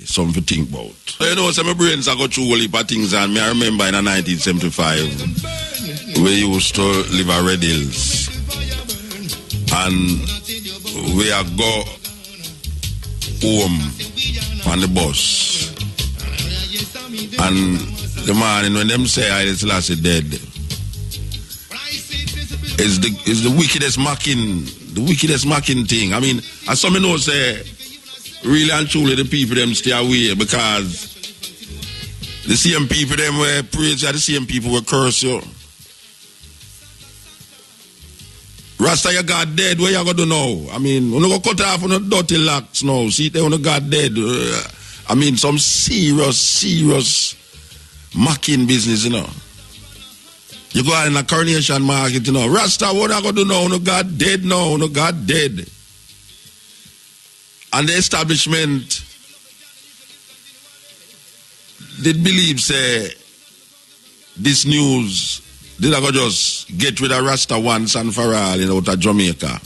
Something to think about. You know, some brains I got through a heap of things, and I remember in 1975 we used to live at Red Hills, and we are go home on the bus, and the man when them say Haile Selassie dead, is the wickedest mocking thing. I mean, as some know say, really and truly the people them stay away, because the same people them were praise you, the same people were curse you. Rasta, your God dead, where you going to do now? I mean, when you go cut off on the dirty locks now, see there when the God dead. I mean, some serious mocking business, you know. You go out in a coronation market, you know. Rasta, what I going to do now? No God dead now, no God dead. And the establishment did believe, say, this news, did I go just get rid of Rasta once and for all in out of Jamaica.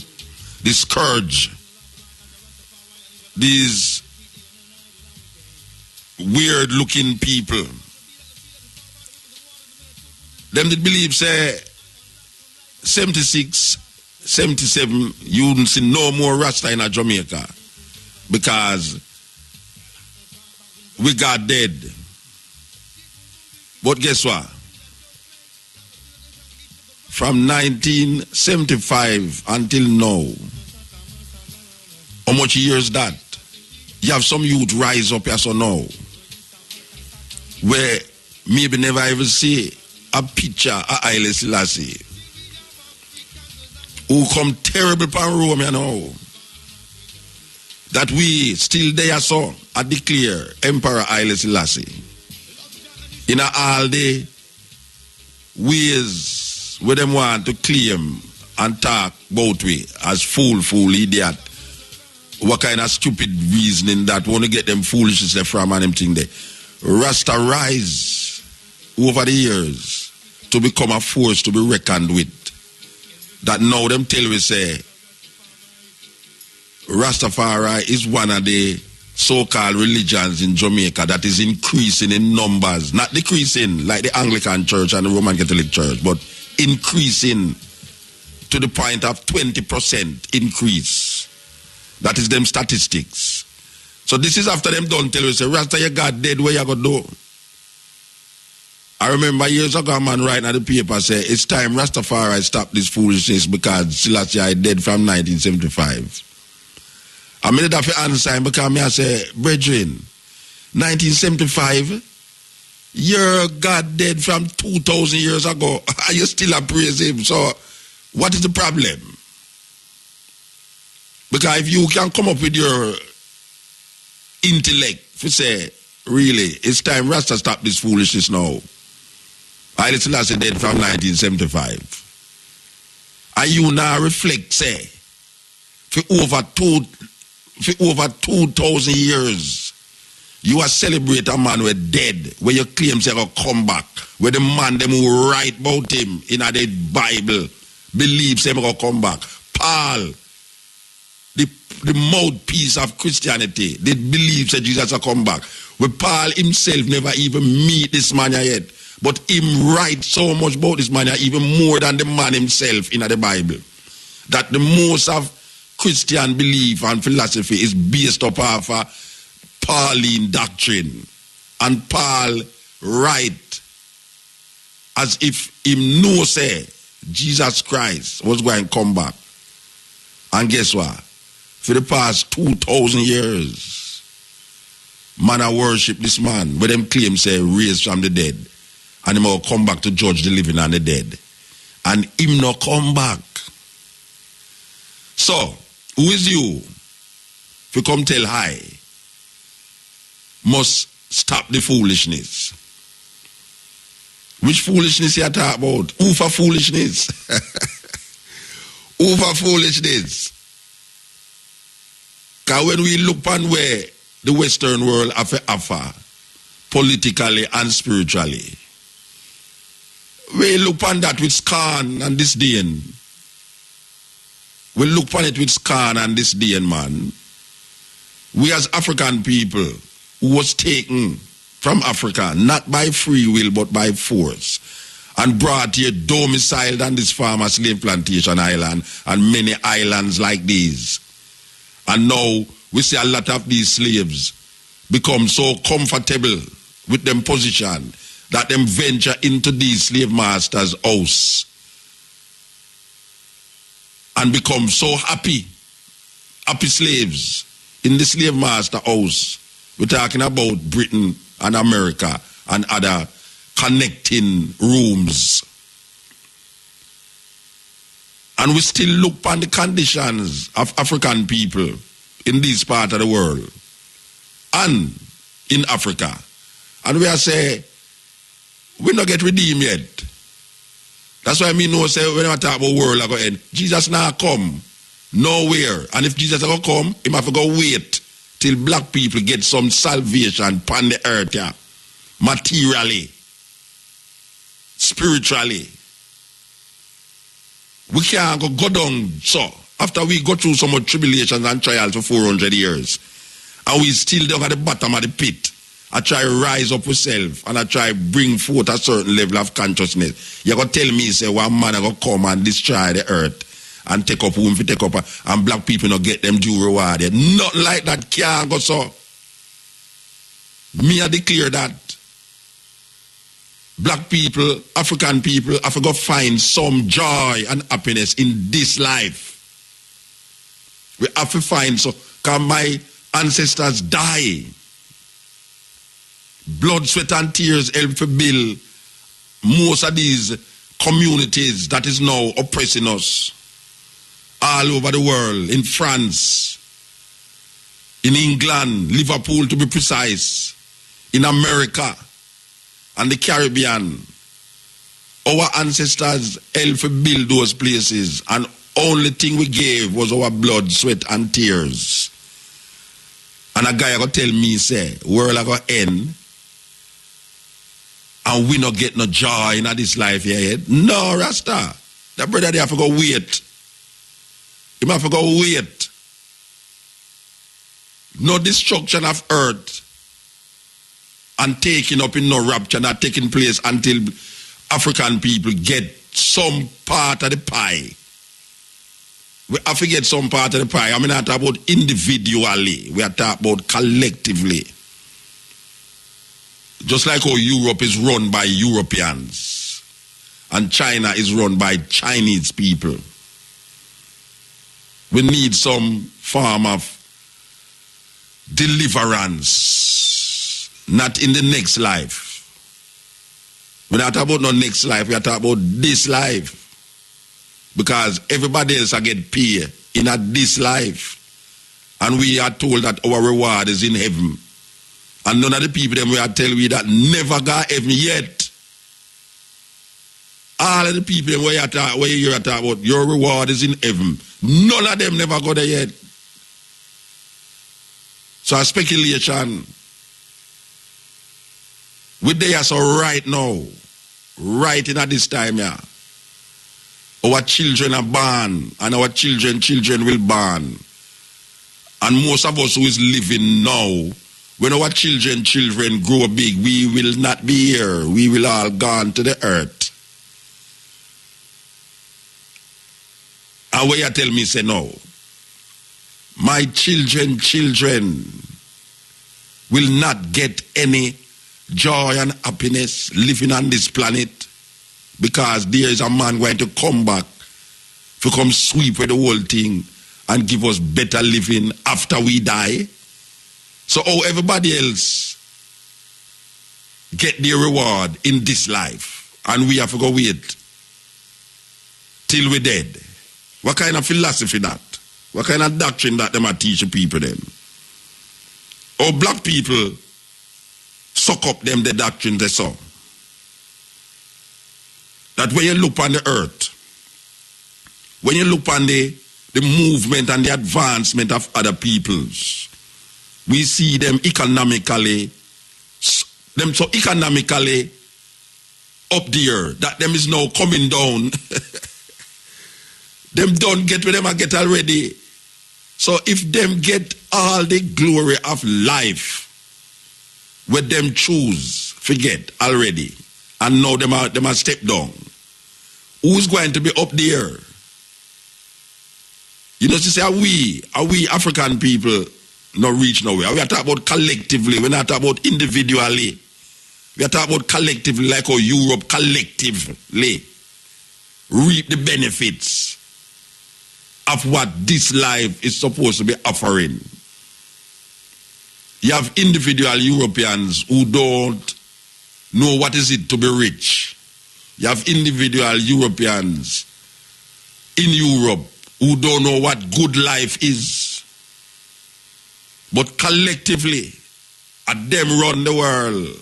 This scourge, these weird looking people, them did believe, say, 76, 77, you wouldn't see no more Rasta in Jamaica, because we got dead. But guess what? From 1975 until now, how much years that? You have some youth rise up here so now, where maybe never ever see a picture of Haile Selassie, who come terrible pan Rome, you know, that we still there so I declare Emperor Haile Selassie in all the ways where them want to claim and talk about we as fool idiot. What kind of stupid reasoning that want to get them foolishness from and them thing there. Rasta rise over the years to become a force to be reckoned with. That now them tell we say Rastafari is one of the so-called religions in Jamaica that is increasing in numbers, not decreasing like the Anglican Church and the Roman Catholic Church, but increasing to the point of 20% increase. That is them statistics. So this is after them done tell you, say, Rasta, you got dead, where you going to do? I remember years ago a man writing at the paper say, it's time Rastafari stop this foolishness because Selassie I dead from 1975. I made that for answer him because I say, brethren, 1975, your God dead from 2,000 years ago. You still praise him. So what is the problem? Because if you can come up with your intellect to say, really, it's time Rasta stop this foolishness now. Haile Selassie dead from 1975. And you now reflect, say, for over 2,000 years, you are celebrate a man who dead, where you claim say will come back, where the man them who write about him in the Bible believes him will come back. Paul, the mouthpiece of Christianity, they believe that Jesus will come back. Where Paul himself never even meet this man yet, but him write so much about this man, even more than the man himself in the Bible. That the most of Christian belief and philosophy is based upon Pauline doctrine. And Paul write as if him know say Jesus Christ was going to come back. And guess what? For the past 2,000 years, man I worship this man, where them claim say raised from the dead. And him will come back to judge the living and the dead. And him not come back. So, who is you? If you come tell hi, must stop the foolishness. Which foolishness you talk about? Who for foolishness? Who for foolishness? Because when we look on where the Western world have offer, politically and spiritually, we look on that with scorn and disdain. We look on it with scorn and disdain, man. We as African people, who was taken from Africa, not by free will, but by force, and brought here domiciled on this farmer slave plantation island and many islands like these. And now we see a lot of these slaves become so comfortable with them position that them venture into these slave masters' house and become so happy slaves in the slave master house. We're talking about Britain and America and other connecting rooms. And we still look on the conditions of African people in this part of the world and in Africa. And we are say, we not get redeemed yet. That's why I mean, no, say, when I talk about world, I go end. Jesus now come nowhere. And if Jesus ever come, he have to go wait till black people get some salvation upon the earth, yeah. Materially, spiritually. We can't go down, so after we go through so much tribulations and trials for 400 years, and we still down at the bottom of the pit, I try to rise up myself and I try to bring forth a certain level of consciousness. You're going to tell me, say, one man is going to come and destroy the earth and take up whom if take up, and black people not get them due reward. Nothing like that can't go so. Me, I declare that black people, African people, have to go find some joy and happiness in this life. We have to find, so, because my ancestors die. Blood, sweat, and tears help to build most of these communities that is now oppressing us all over the world, in France, in England, Liverpool to be precise, in America, and the Caribbean. Our ancestors helped to build those places, and only thing we gave was our blood, sweat, and tears. And a guy go tell me, say, world go end, and we not get no joy in this life yet. No, Rasta. That brother they have to go wait. He have to go wait. No destruction of earth and taking up in no rapture not taking place until African people get some part of the pie. We have to get some part of the pie. I mean, not about individually. We are talking about collectively. Just like how Europe is run by Europeans and China is run by Chinese people. We need some form of deliverance, not in the next life. We're not talking about no next life, we are talking about this life. Because everybody else are get paid in this life. And we are told that our reward is in heaven. And none of the people them we are telling we that never got heaven yet. All of the people them where you are talking about your reward is in heaven. None of them never got there yet. So a speculation. We there so right now. Right in at this time, yeah. Our children are born, and our children will born. And most of us who is living now, when our children grow big, we will not be here. We will all gone to the earth. And where you tell me, say no. My children will not get any joy and happiness living on this planet. Because there is a man going to come back to come sweep with the whole thing and give us better living after we die. So everybody else get their reward in this life and we have to go wait till we're dead. What kind of philosophy that? What kind of doctrine that them are teaching people then? Black people suck up them the doctrine they saw. That when you look on the earth, when you look on the movement and the advancement of other peoples, we see them economically up there, that them is now coming down. Them don't get where them get already. So if them get all the glory of life, With them choose, forget already. And now them are step down. Who's going to be up there? You know, to say, are we African people not reach nowhere? We are talking about collectively, we're not talking about individually. We are talking about collectively, like how Europe collectively reap the benefits of what this life is supposed to be offering. You have individual Europeans who don't know what is it to be rich. You have individual Europeans in Europe who don't know what good life is. But collectively, at them run the world.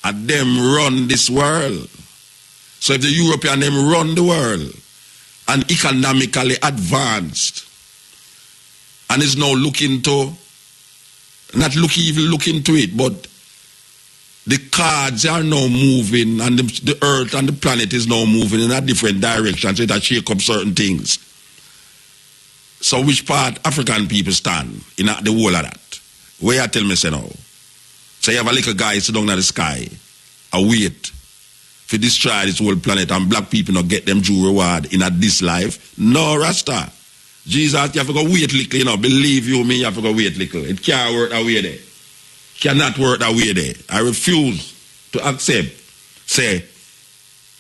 At them run this world. So if the European them run the world and economically advanced and is now looking to, even looking to it, but the cards are now moving and the earth and the planet is now moving in a different direction, so it shake up certain things. So which part African people stand in the whole of that? Where you tell me say now? So you have a little guy sit down in the sky, wait for destroy this whole planet and black people not get them due reward in this life? No, Rasta. Jesus, you have to go wait little, you know, believe you me, you have to go wait little. It can't work that way there. Cannot work that way there. I refuse to accept, say,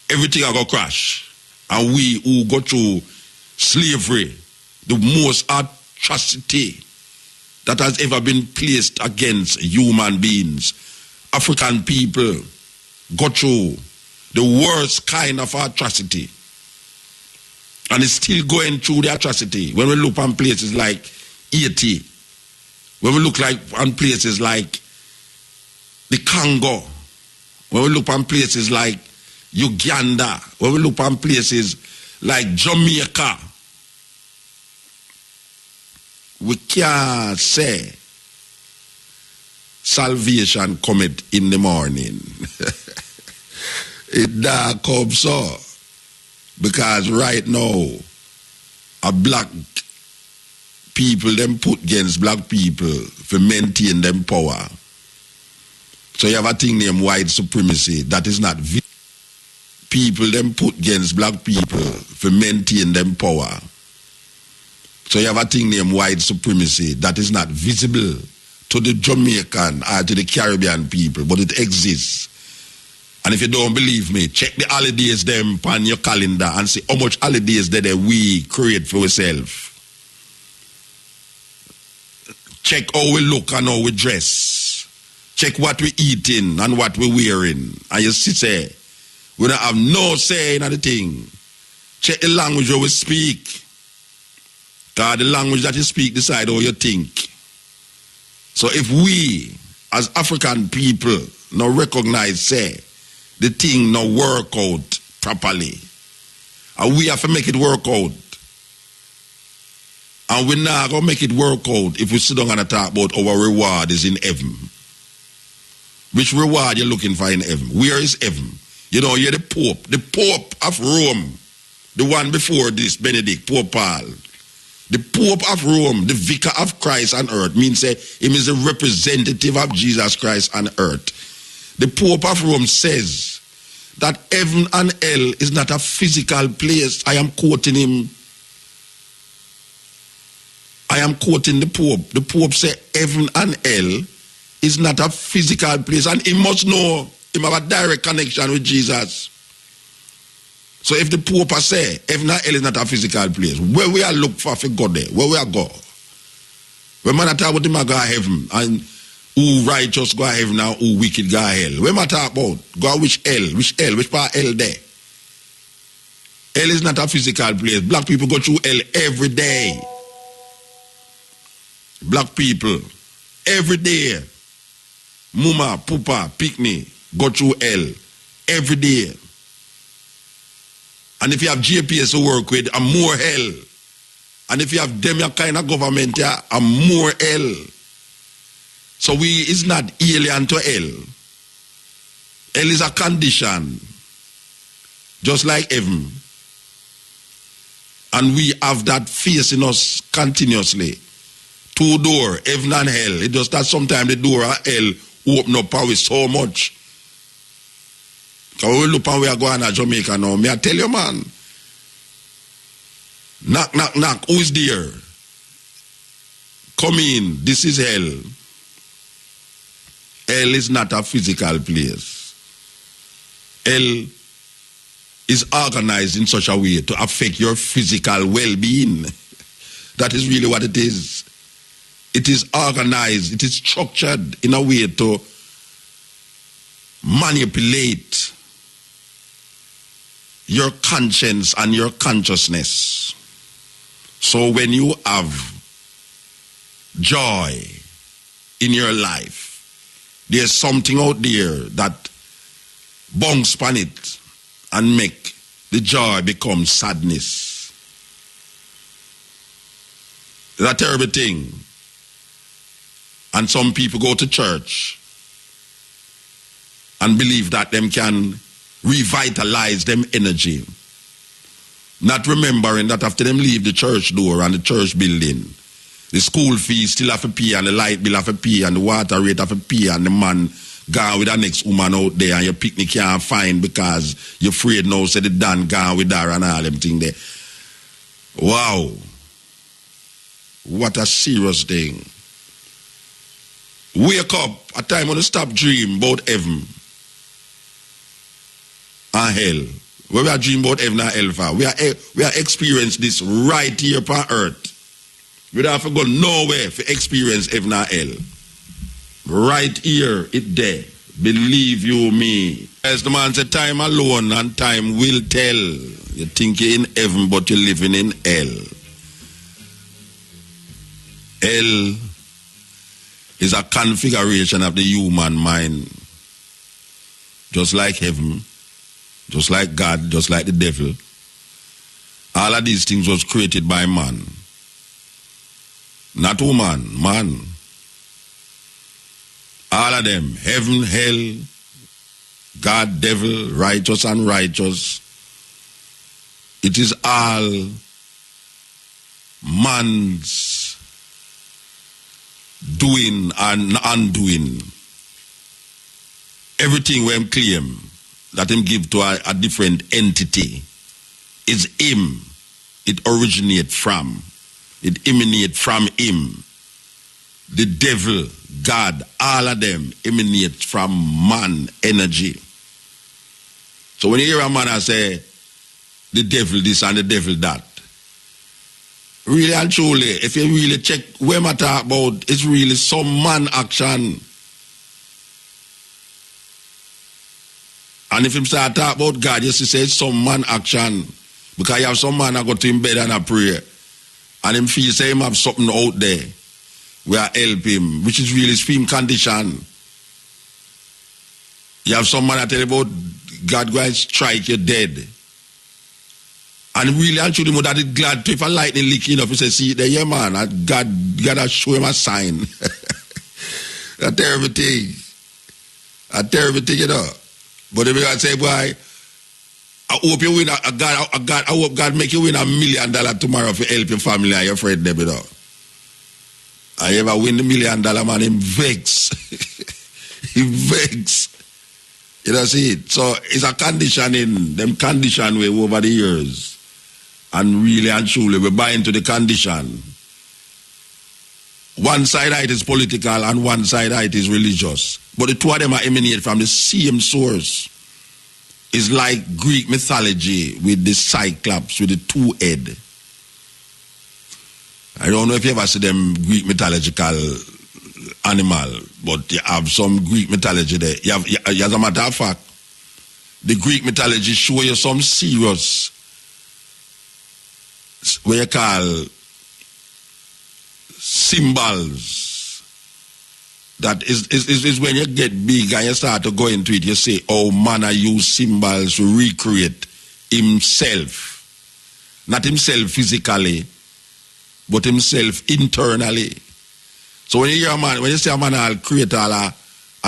everything I go crash. And we who go through slavery, the most atrocity that has ever been placed against human beings. African people go through the worst kind of atrocity. And it's still going through the atrocity. When we look on places like Haiti, when we look on places like the Congo, when we look on places like Uganda, when we look on places like Jamaica, we can't say salvation cometh in the morning. It don't come so. Because right now, a black people them put against black people to maintain them power. So you have a thing named white supremacy. That is not people them put against black people to maintain them power. So you have a thing named white supremacy that is not visible to the Jamaican or to the Caribbean people, but it exists. And if you don't believe me, check the holidays them on your calendar and see how much holidays that we create for ourselves. Check how we look and how we dress. Check what we eating and what we wearing. And you see, say, we don't have no say in the thing. Check the language that we speak. Because the language that you speak decide how you think. So if we, as African people, now recognize, say, the thing now work out properly, and we have to make it work out. And we're not going to make it work out if we sit down and talk about our reward is in heaven. Which reward you're looking for in heaven? Where is heaven? You know, you're the Pope of Rome, the one before this, Benedict, Pope Paul. The Pope of Rome, the vicar of Christ on earth, means that he is a representative of Jesus Christ on earth. The Pope of Rome says that heaven and hell is not a physical place. I am quoting him. I am quoting the Pope. The Pope said heaven and hell is not a physical place. And he must know, he have a direct connection with Jesus. So if the Pope say heaven and hell is not a physical place, where we are look for go there? Where we are go? When man talk about him go heaven and who righteous go heaven and who wicked go hell. When man talk about go which part hell there? Hell is not a physical place. Black people go through hell every day. Black people every day. Mama, Papa, Picnic go through hell every day. And if you have GPS to work with, I'm more hell. And if you have them kind of government, I'm more hell. So is not alien to hell. Hell is a condition, just like heaven. And we have that facing us continuously Two door, heaven and hell. It just that sometimes the door of hell open up with so much. Because we look and we are going to Jamaica now. Me I tell you, man. Knock, knock, knock. Who is there? Come in. This is hell. Hell is not a physical place. Hell is organized in such a way to affect your physical well-being. That is really what it is. It is organized, it is structured in a way to manipulate your conscience and your consciousness. So when you have joy in your life, there's something out there that bounce upon it and make the joy become sadness. It's a terrible thing. And some people go to church and believe that them can revitalize them energy. Not remembering that after them leave the church door and the church building, the school fees still have to pay and the light bill have to pay and the water rate have to pay and the man gone with the next woman out there and your picnic can't find because you're afraid now say the Dan gone with her and all them thing there. Wow. What a serious thing. Wake up a time when you stop dream about heaven and hell. Where we are dreaming about heaven and hell for. We are experience this right here upon earth. We don't have to go nowhere to experience heaven and hell. Right here, it there. Believe you me. As the man said, time alone and time will tell. You think you're in heaven, but you're living in hell. Hell is a configuration of the human mind. Just like heaven, just like God, just like the devil. All of these things was created by man. Not woman, man. All of them, heaven, hell, God, devil, righteous, unrighteous. It is all man's doing and undoing. Everything we claim that him give to a different entity is him. It originates from. It emanates from him. The devil, God, all of them emanate from man energy. So when you hear a man say, the devil this and the devil that, really and truly, if you really check where I talk about, it's really some man action. And if him start talk about God, you see say it's some man action. Because you have some man that go to him bed and a pray. And him feel say him have something out there where help him, which is really his film condition. You have some man that tell you about God going to strike you dead. And really and truly, that is glad to if a lightning leak enough, he say, see there, yeah man, God has show him a sign. A terrible thing. A terrible thing, you know. But if you say, boy, I hope you win I hope God make you win $1 million tomorrow to help your family and your friend them, you know. I ever win the $1 million, man, him vex. He vex. You know, see it. So it's a conditioning, them condition way over the years. And really and truly, we buy into the condition. One side of it is political and one side of it is religious. But the two of them are emanate from the same source. It's like Greek mythology with the Cyclops, with the two head. I don't know if you ever see them Greek mythological animal, but you have some Greek mythology there. As a matter of fact, the Greek mythology show you some serious, what you call symbols. That is when you get big and you start to go into it, you say, oh man, I use symbols to recreate himself. Not himself physically, but himself internally. So when you hear a man, when you say a man will create a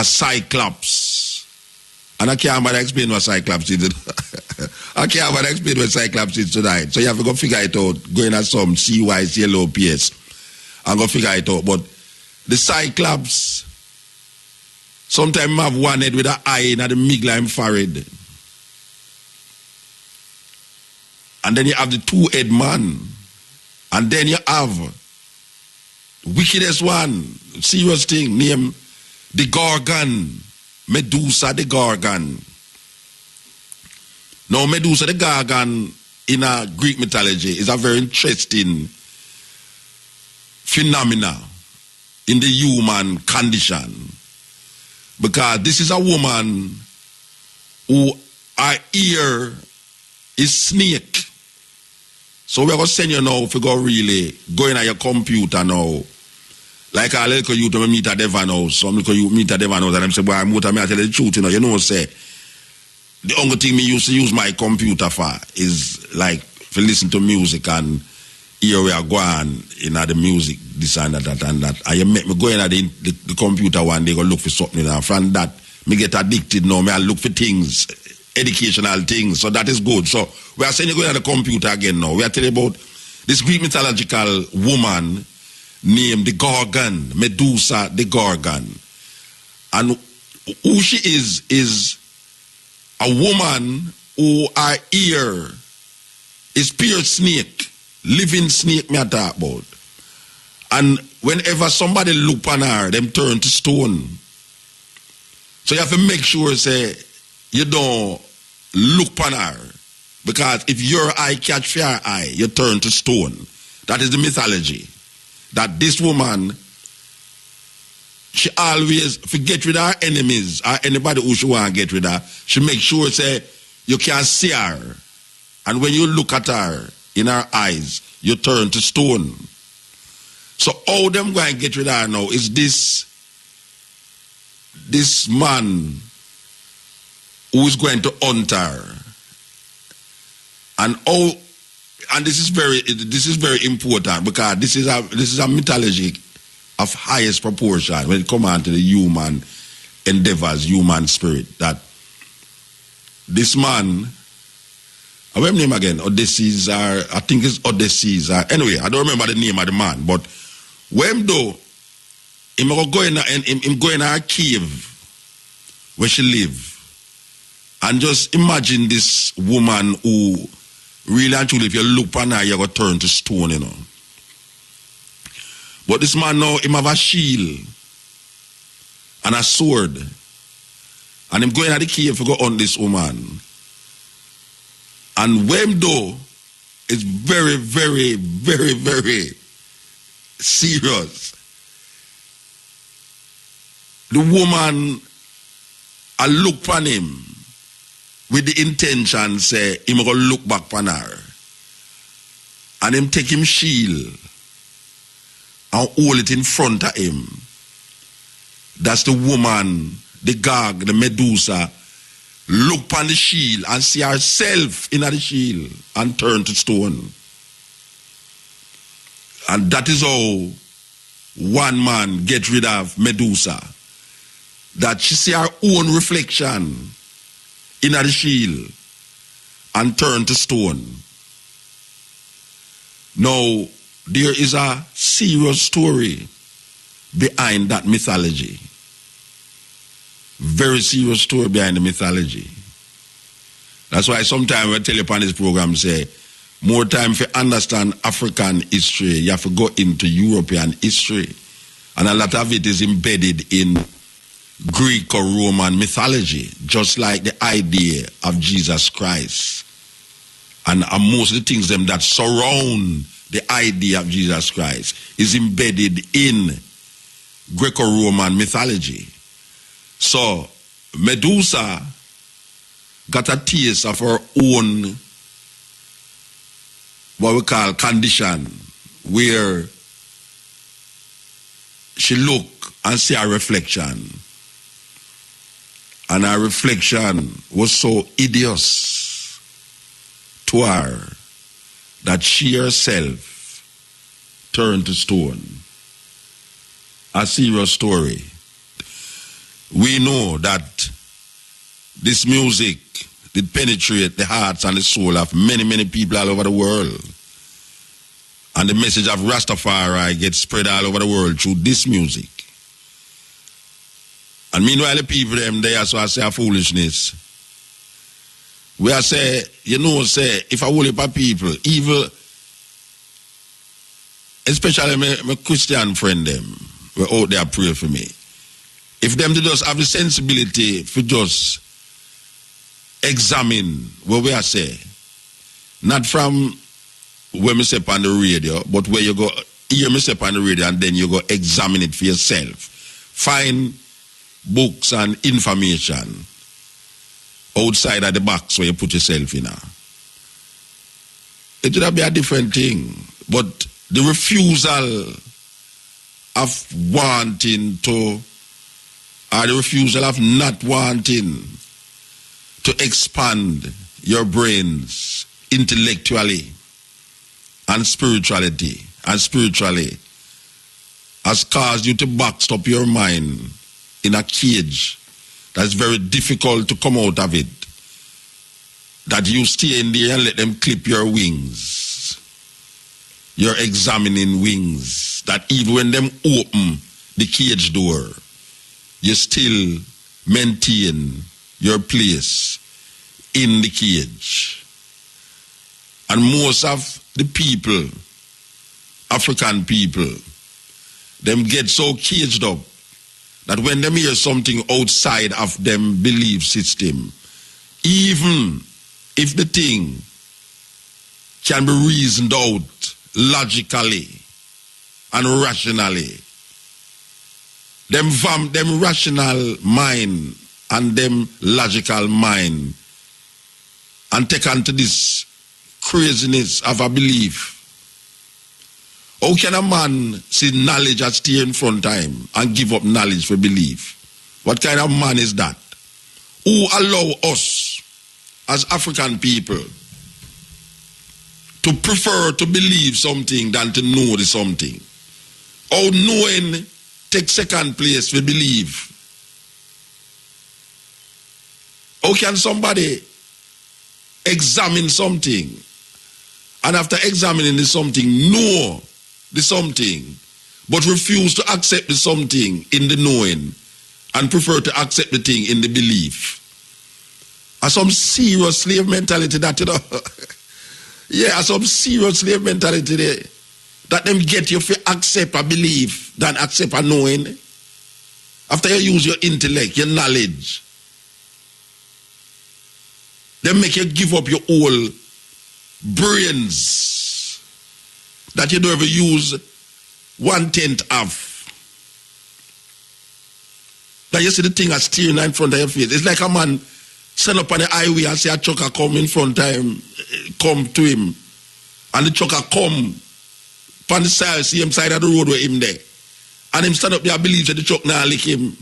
cyclops, and I can't bother explain what cyclops is. I can't bother explain what cyclops is tonight. So you have to go figure it out, go in at some CYC yellow PS and go figure it out. But the Cyclops, sometimes have one head with an eye in the midline forehead. And then you have the two-head man. And then you have the wickedest one, serious thing, named the Gorgon, Medusa the Gorgon. Now, Medusa the Gorgon in a Greek mythology is a very interesting phenomena in the human condition. Because this is a woman who her ear is snake. So we're going to send you now if you go really go in at your computer now. Like a little you to meet at Devon house. Some little you meet at Devon house and I'm saying, boy, I'm going to tell you the truth, you know, say. The only thing me used to use my computer for is like to listen to music and hear where I go on in the music, this and that and that. And you make me go in at the computer one day, go look for something. And from that, me get addicted now. Me I look for things, educational things. So that is good. So we are saying you go in at the computer again now. We are telling about this Greek mythological woman named the Gorgon, Medusa the Gorgon. And who she is a woman who her ear is pure snake, living snake me I talk about. And whenever somebody look on her, them turn to stone. So you have to make sure, say, you don't look on her. Because if your eye catch your eye, you turn to stone. That is the mythology. That this woman, she always forget rid of her enemies or anybody who she want to get rid of. She make sure, say, you can't see her. And when you look at her in her eyes, you turn to stone. So all them going to get rid of her now is this man who is going to hunt her. And this is very important because this is a mythology of highest proportion when it comes on to the human endeavors, human spirit. That this man, what's his name again? Odysseus, I think it's Odysseus. Anyway, I don't remember the name of the man, but when though him go in a cave where she live, and just imagine this woman who really and truly, if you look on her, you're going to turn to stone, you know. But this man now, him have a shield and a sword. And him going at the cave to go on this woman. And when though, it's very, very, very, very serious. The woman, I look on him with the intention, say, him going to look back on her. And him take him shield and hold it in front of him. That's the woman, the Gog, the Medusa, look on the shield and see herself in the shield and turn to stone. And that is how one man get rid of Medusa. That she see her own reflection in the shield and turn to stone. Now, there is a serious story behind that mythology. Very serious story behind the mythology. That's why sometimes I tell you upon this program, say, more time for understand African history, you have to go into European history. And a lot of it is embedded in Greek or Roman mythology, just like the idea of Jesus Christ. And most of the things them that surround the idea of Jesus Christ is embedded in Greco-Roman mythology. So Medusa got a taste of her own, what we call condition, where she look and see her reflection. And her reflection was so hideous to her that she herself turned to stone. A serious story. We know that this music did penetrate the hearts and the soul of many, many people all over the world. And the message of Rastafari gets spread all over the world through this music. And meanwhile, the people them there, so I say a foolishness. We are say, say, if I will heap of people, evil, especially my Christian friend them, were out there pray for me. If them to just have the sensibility for just examine what we are say, not from where me say on the radio, but where you go hear me say on the radio and then you go examine it for yourself. Find books and information outside of the box where you put yourself in. It would be a different thing. But the refusal of wanting to, or the refusal of not wanting to expand your brains intellectually and spiritually has caused you to box up your mind in a cage that's very difficult to come out of it. That you stay in there and let them clip your wings. Your examining wings. That even when them open the cage door, you still maintain your place in the cage. And most of the people, African people, them get so caged up that when them hear something outside of them belief system, even if the thing can be reasoned out logically and rationally, them rational mind and them logical mind and take on to this craziness of a belief. How can a man see knowledge as stay in front of him and give up knowledge for belief? What kind of man is that? Who allow us as African people to prefer to believe something than to know the something? How knowing takes second place for believe? How can somebody examine something and after examining the something know the something, but refuse to accept the something in the knowing and prefer to accept the thing in the belief? Are some serious slave mentality that, yeah, some serious slave mentality there that them get you to accept a belief than accept a knowing. After you use your intellect, your knowledge, they make you give up your whole brains that you don't ever use 1/10 of. That you see the thing as steering in front of your face. It's like a man stand up on the highway and see a trucker come in front of him, come to him, and the trucker come on the side, see him side of the road with him there. And him stand up there and believe that the truck now lick him.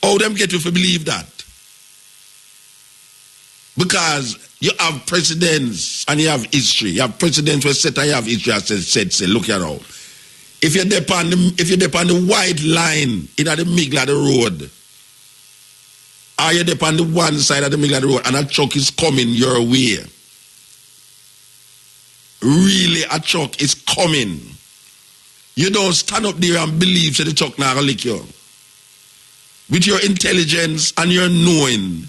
How them get you to believe that? Because you have presidents and you have history. You have presidents who said and you have history and said, look here now. If you're there on the white line in the middle of the road, or you're there on the one side of the middle of the road and a truck is coming your way, really a truck is coming, you don't stand up there and believe that the truck now will lick you. With your intelligence and your knowing,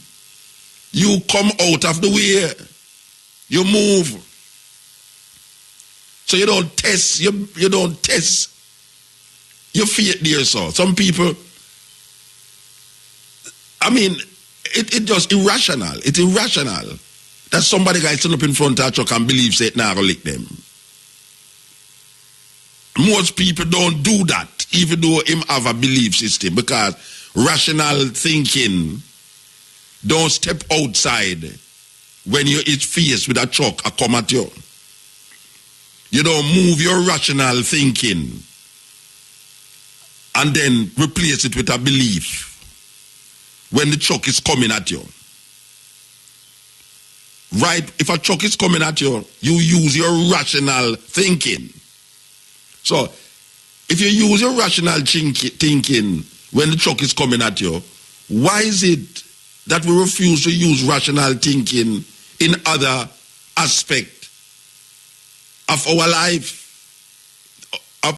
you come out of the way. You move. So you don't test, you don't test your faith there, so. Some people, I mean, it's just irrational. It's irrational that somebody guy stand up in front of a truck and believes that now will lick them. Most people don't do that, even though him have a belief system, because rational thinking don't step outside when you is faced with a truck a come at you. You don't move your rational thinking and then replace it with a belief when the truck is coming at you. Right? If a truck is coming at you, you use your rational thinking. So, if you use your rational thinking when the truck is coming at you, why is it that we refuse to use rational thinking in other aspects of our life.